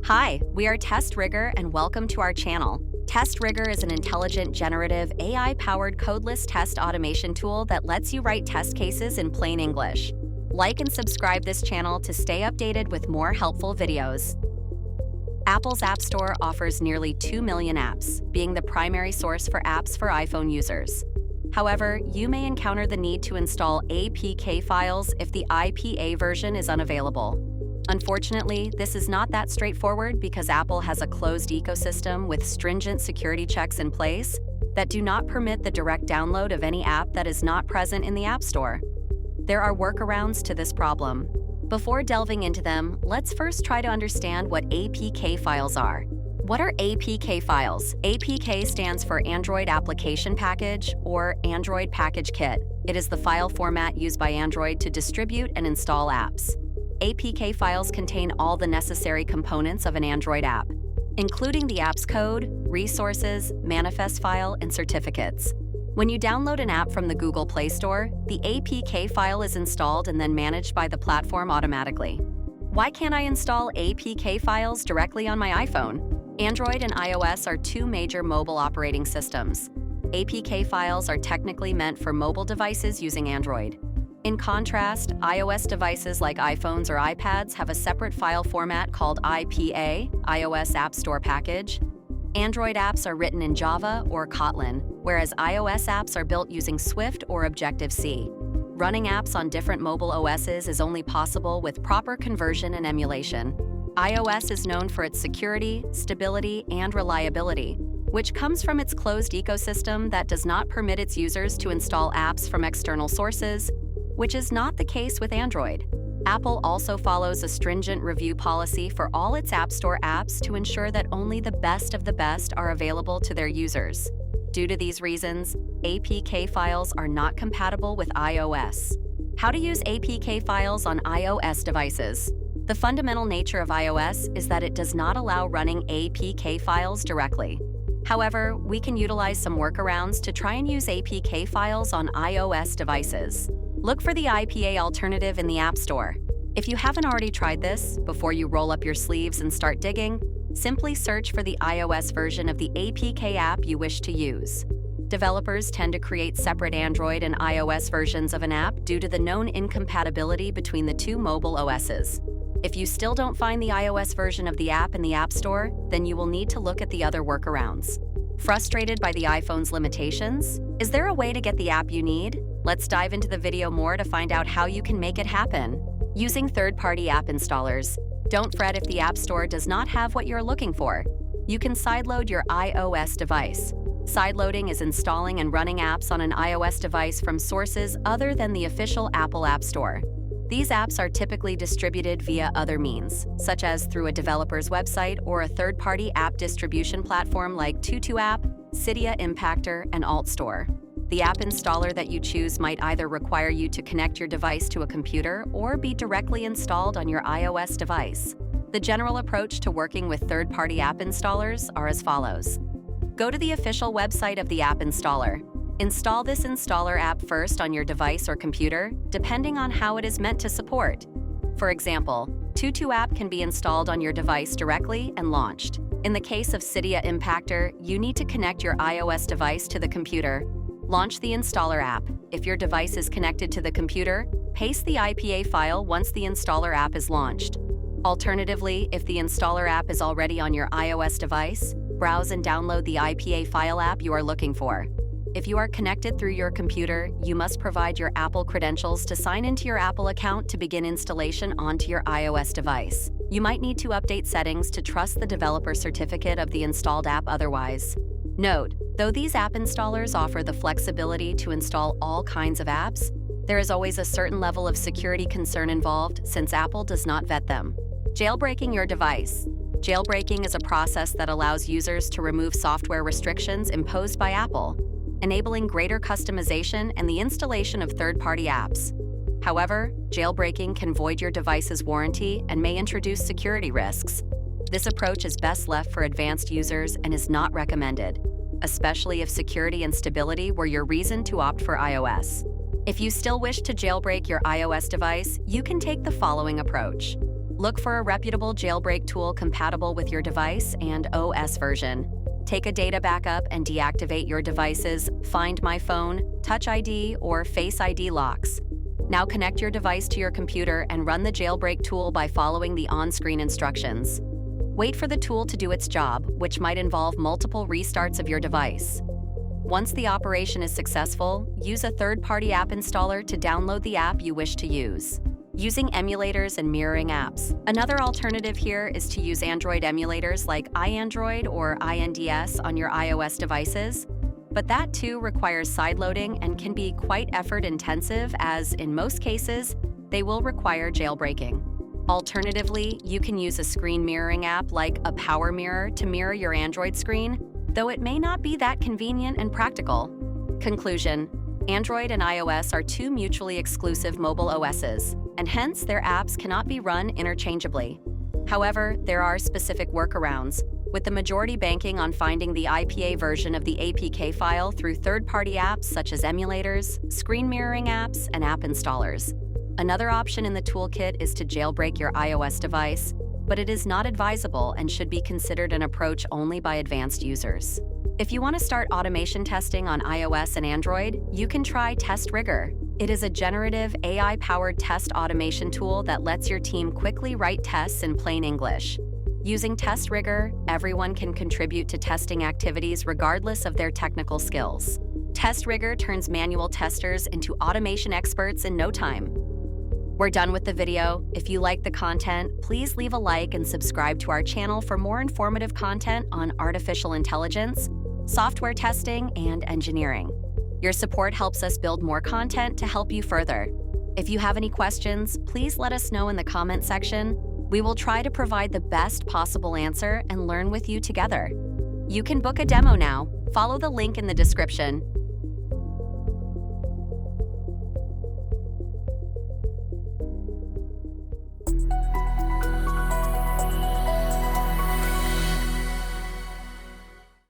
Hi, we are testRigor and welcome to our channel. testRigor is an intelligent, generative, AI-powered codeless test automation tool that lets you write test cases in plain English. Like and subscribe this channel to stay updated with more helpful videos. Apple's App Store offers nearly 2 million apps, being the primary source for apps for iPhone users. However, you may encounter the need to install APK files if the IPA version is unavailable. Unfortunately, this is not that straightforward because Apple has a closed ecosystem with stringent security checks in place that do not permit the direct download of any app that is not present in the App Store. There are workarounds to this problem. Before delving into them, let's first try to understand what APK files are. What are APK files? APK stands for Android Application Package or Android Package Kit. It is the file format used by Android to distribute and install apps. APK files contain all the necessary components of an Android app, including the app's code, resources, manifest file, and certificates. When you download an app from the Google Play Store, the APK file is installed and then managed by the platform automatically. Why can't I install APK files directly on my iPhone? Android and iOS are two major mobile operating systems. APK files are technically meant for mobile devices using Android. In contrast, iOS devices like iPhones or iPads have a separate file format called IPA, iOS App Store Package. Android apps are written in Java or Kotlin, whereas iOS apps are built using Swift or Objective-C. Running apps on different mobile OSs is only possible with proper conversion and emulation. iOS is known for its security, stability, and reliability, which comes from its closed ecosystem that does not permit its users to install apps from external sources, which is not the case with Android. Apple also follows a stringent review policy for all its App Store apps to ensure that only the best of the best are available to their users. Due to these reasons, APK files are not compatible with iOS. How to use APK files on iOS devices? The fundamental nature of iOS is that it does not allow running APK files directly. However, we can utilize some workarounds to try and use APK files on iOS devices. Look for the IPA alternative in the App Store. If you haven't already tried this, before you roll up your sleeves and start digging, simply search for the iOS version of the APK app you wish to use. Developers tend to create separate Android and iOS versions of an app due to the known incompatibility between the two mobile OSs. If you still don't find the iOS version of the app in the App Store, then you will need to look at the other workarounds. Frustrated by the iPhone's limitations? Is there a way to get the app you need? Let's dive into the video more to find out how you can make it happen. Using third-party app installers. Don't fret if the App Store does not have what you're looking for. You can sideload your iOS device. Sideloading is installing and running apps on an iOS device from sources other than the official Apple App Store. These apps are typically distributed via other means, such as through a developer's website or a third-party app distribution platform like TuTuApp, Cydia Impactor, and AltStore. The app installer that you choose might either require you to connect your device to a computer or be directly installed on your iOS device. The general approach to working with third-party app installers are as follows. Go to the official website of the app installer. Install this installer app first on your device or computer, depending on how it is meant to support. For example, TuTuApp can be installed on your device directly and launched. In the case of Cydia Impactor, you need to connect your iOS device to the computer. Launch the installer app. If your device is connected to the computer, paste the IPA file once the installer app is launched. Alternatively, if the installer app is already on your iOS device, browse and download the IPA file app you are looking for. If you are connected through your computer, you must provide your Apple credentials to sign into your Apple account to begin installation onto your iOS device. You might need to update settings to trust the developer certificate of the installed app otherwise. Note, though these app installers offer the flexibility to install all kinds of apps, there is always a certain level of security concern involved since Apple does not vet them. Jailbreaking your device. Jailbreaking is a process that allows users to remove software restrictions imposed by Apple, enabling greater customization and the installation of third-party apps. However, jailbreaking can void your device's warranty and may introduce security risks. This approach is best left for advanced users and is not recommended, especially if security and stability were your reason to opt for iOS. If you still wish to jailbreak your iOS device, you can take the following approach. Look for a reputable jailbreak tool compatible with your device and OS version. Take a data backup and deactivate your device's Find My Phone, Touch ID, or Face ID locks. Now connect your device to your computer and run the jailbreak tool by following the on-screen instructions. Wait for the tool to do its job, which might involve multiple restarts of your device. Once the operation is successful, use a third-party app installer to download the app you wish to use. Using emulators and mirroring apps. Another alternative here is to use Android emulators like iAndroid or iNDS on your iOS devices, but that too requires sideloading and can be quite effort-intensive as, in most cases, they will require jailbreaking. Alternatively, you can use a screen mirroring app like a Power Mirror to mirror your Android screen, though it may not be that convenient and practical. Conclusion: Android and iOS are two mutually exclusive mobile OSs, and hence their apps cannot be run interchangeably. However, there are specific workarounds, with the majority banking on finding the IPA version of the APK file through third-party apps such as emulators, screen mirroring apps, and app installers. Another option in the toolkit is to jailbreak your iOS device, but it is not advisable and should be considered an approach only by advanced users. If you want to start automation testing on iOS and Android, you can try testRigor. It is a generative AI-powered test automation tool that lets your team quickly write tests in plain English. Using testRigor, everyone can contribute to testing activities regardless of their technical skills. testRigor turns manual testers into automation experts in no time. We're done with the video. If you like the content, please leave a like and subscribe to our channel for more informative content on artificial intelligence, software testing, and engineering. Your support helps us build more content to help you further. If you have any questions, please let us know in the comment section. We will try to provide the best possible answer and learn with you together. You can book a demo now. Follow the link in the description.